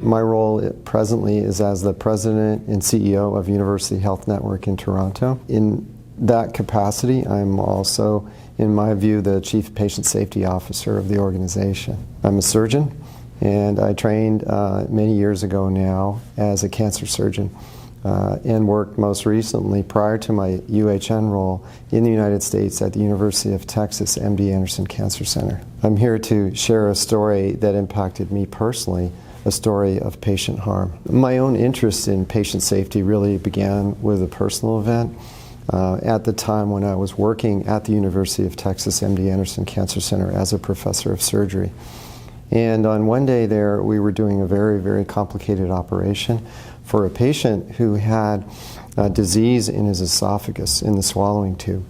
My role presently is as the President and CEO of University Health Network in Toronto. In that capacity, I'm also, in my view, the Chief Patient Safety Officer of the organization. I'm a surgeon, and I trained many years ago now as a cancer surgeon and worked most recently, prior to my UHN role, in the United States at the University of Texas MD Anderson Cancer Center. I'm here to share a story that impacted me personally, a story of patient harm. My own interest in patient safety really began with a personal event. At the time when I was working at the University of Texas MD Anderson Cancer Center as a professor of surgery. And on one day there, we were doing a very, very complicated operation for a patient who had a disease in his esophagus, in the swallowing tube.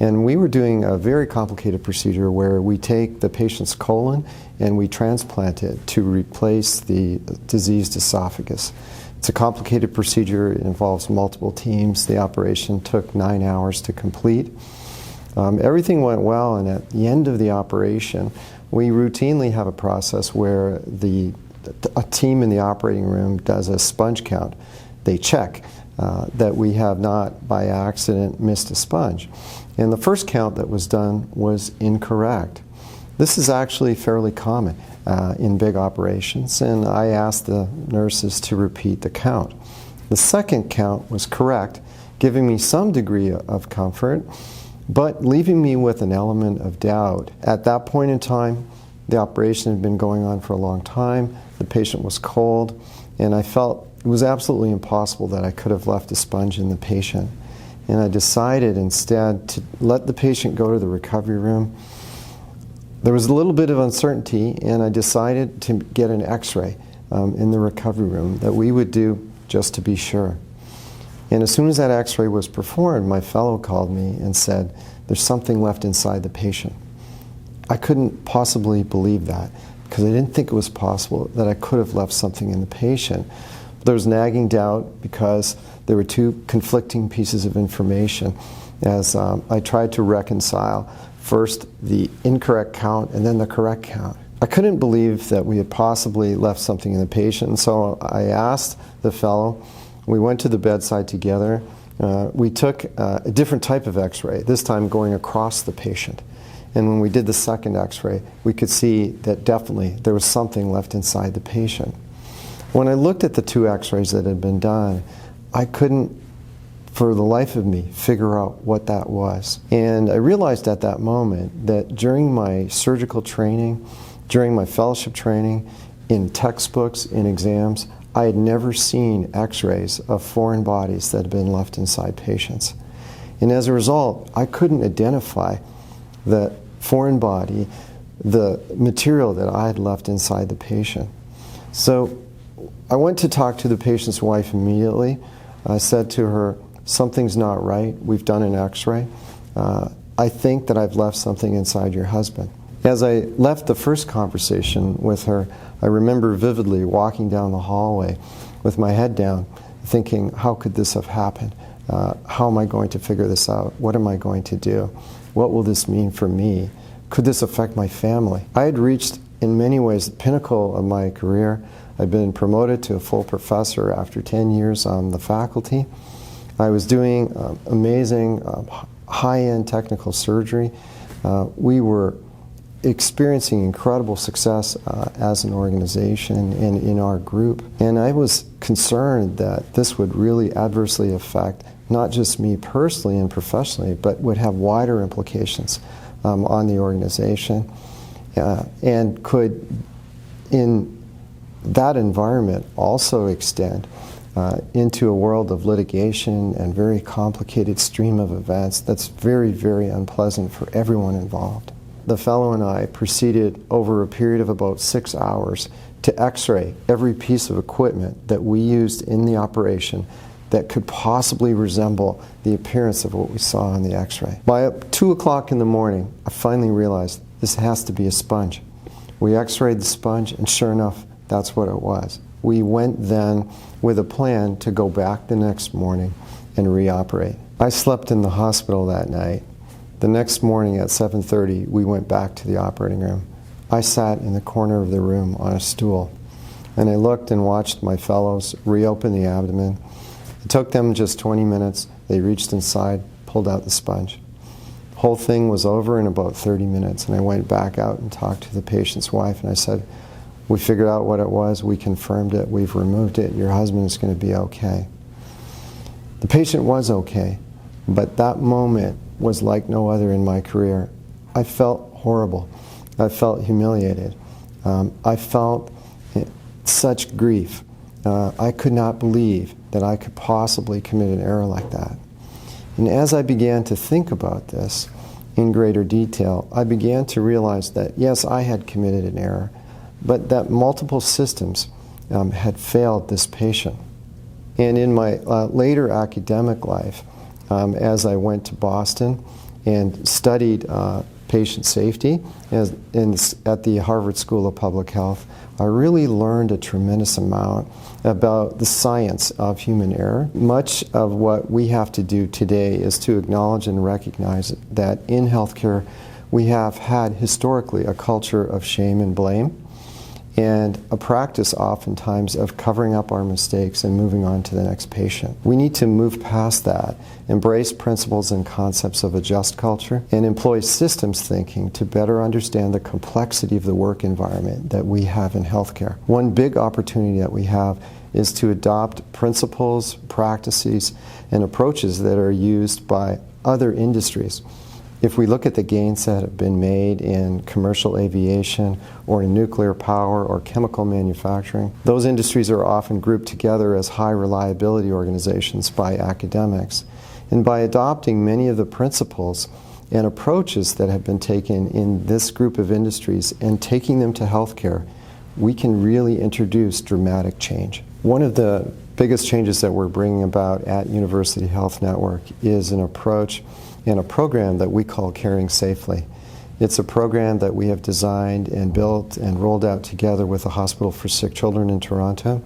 And we were doing a very complicated procedure where we take the patient's colon and we transplant it to replace the diseased esophagus. It's a complicated procedure. It involves multiple teams. The operation took 9 hours to complete. Everything went well, and at the end of the operation, we routinely have a process where a team in the operating room does a sponge count. They check that we have not, by accident, missed a sponge. And the first count that was done was incorrect. This is actually fairly common in big operations, and I asked the nurses to repeat the count. The second count was correct, giving me some degree of comfort, but leaving me with an element of doubt. At that point in time, the operation had been going on for a long time, the patient was cold, and I felt it was absolutely impossible that I could have left a sponge in the patient. And I decided instead to let the patient go to the recovery room. There was a little bit of uncertainty, and I decided to get an x-ray in the recovery room that we would do just to be sure. And as soon as that x-ray was performed, my fellow called me and said, "There's something left inside the patient." I couldn't possibly believe that, because I didn't think it was possible that I could have left something in the patient. But there was nagging doubt because there were two conflicting pieces of information as I tried to reconcile first the incorrect count and then the correct count. I couldn't believe that we had possibly left something in the patient, and so I asked the fellow. We went to the bedside together. We took a different type of x-ray, this time going across the patient. And when we did the second x-ray, we could see that definitely there was something left inside the patient. When I looked at the two x-rays that had been done, I couldn't, for the life of me, figure out what that was. And I realized at that moment that during my surgical training, during my fellowship training, in textbooks, in exams, I had never seen x-rays of foreign bodies that had been left inside patients. And as a result, I couldn't identify the foreign body, the material that I had left inside the patient. So I went to talk to the patient's wife immediately. I said to her, "Something's not right. We've done an x-ray. I think that I've left something inside your husband." As I left the first conversation with her, I remember vividly walking down the hallway with my head down, thinking, how could this have happened? How am I going to figure this out? What am I going to do? What will this mean for me? Could this affect my family? I had reached, in many ways, the pinnacle of my career. I'd been promoted to a full professor after 10 years on the faculty. I was doing amazing, high-end technical surgery. We were experiencing incredible success as an organization and in our group. And I was concerned that this would really adversely affect not just me personally and professionally, but would have wider implications on the organization and could, in that environment, also extend into a world of litigation and very complicated stream of events that's very, very unpleasant for everyone involved. The fellow and I proceeded over a period of about 6 hours to x-ray every piece of equipment that we used in the operation that could possibly resemble the appearance of what we saw on the x-ray. By 2 o'clock in the morning, I finally realized this has to be a sponge. We x-rayed the sponge, and sure enough, that's what it was. We went then with a plan to go back the next morning and reoperate. I slept in the hospital that night. The next morning at 7:30, we went back to the operating room. I sat in the corner of the room on a stool. And I looked and watched my fellows reopen the abdomen. It took them just 20 minutes. They reached inside, pulled out the sponge. The whole thing was over in about 30 minutes, and I went back out and talked to the patient's wife, and I said, we figured out what it was, we confirmed it, we've removed it, your husband is going to be okay. The patient was okay, but that moment was like no other in my career. I felt horrible. I felt humiliated. I felt such grief. I could not believe that I could possibly commit an error like that. And as I began to think about this in greater detail, I began to realize that, yes, I had committed an error, but that multiple systems had failed this patient. And in my later academic life, as I went to Boston and studied patient safety at the Harvard School of Public Health, I really learned a tremendous amount about the science of human error. Much of what we have to do today is to acknowledge and recognize that in healthcare we have had historically a culture of shame and blame, and a practice oftentimes of covering up our mistakes and moving on to the next patient. We need to move past that, embrace principles and concepts of a just culture, and employ systems thinking to better understand the complexity of the work environment that we have in healthcare. One big opportunity that we have is to adopt principles, practices, and approaches that are used by other industries. If we look at the gains that have been made in commercial aviation or in nuclear power or chemical manufacturing, those industries are often grouped together as high reliability organizations by academics. And by adopting many of the principles and approaches that have been taken in this group of industries and taking them to healthcare, we can really introduce dramatic change. One of the biggest changes that we're bringing about at University Health Network is an approach and a program that we call Caring Safely. It's a program that we have designed and built and rolled out together with the Hospital for Sick Children in Toronto.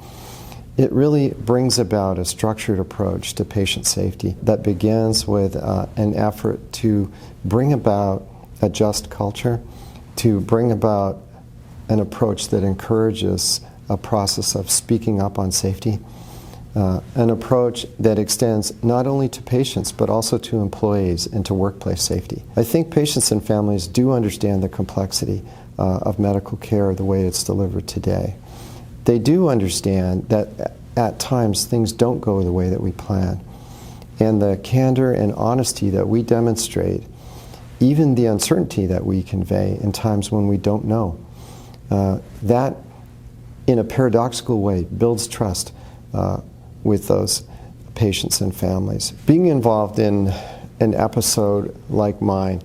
It really brings about a structured approach to patient safety that begins with an effort to bring about a just culture, to bring about an approach that encourages a process of speaking up on safety, an approach that extends not only to patients but also to employees and to workplace safety. I think patients and families do understand the complexity of medical care the way it's delivered today. They do understand that at times things don't go the way that we plan. And the candor and honesty that we demonstrate, even the uncertainty that we convey in times when we don't know, that in a paradoxical way builds trust with those patients and families. Being involved in an episode like mine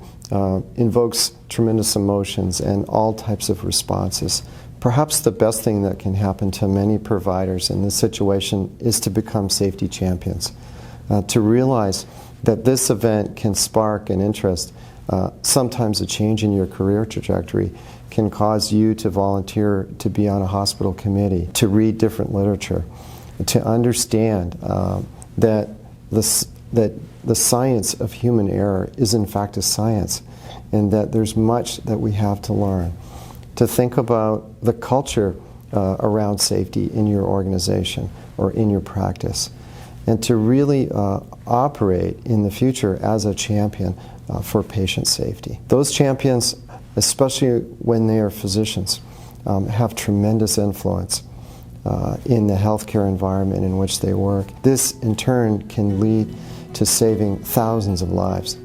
invokes tremendous emotions and all types of responses. Perhaps the best thing that can happen to many providers in this situation is to become safety champions, to realize that this event can spark an interest. Sometimes a change in your career trajectory can cause you to volunteer to be on a hospital committee, to read different literature, to understand that the science of human error is in fact a science, and that there's much that we have to learn. To think about the culture around safety in your organization or in your practice, and to really operate in the future as a champion for patient safety. Those champions, especially when they are physicians, have tremendous influence in the healthcare environment in which they work. This, in turn, can lead to saving thousands of lives.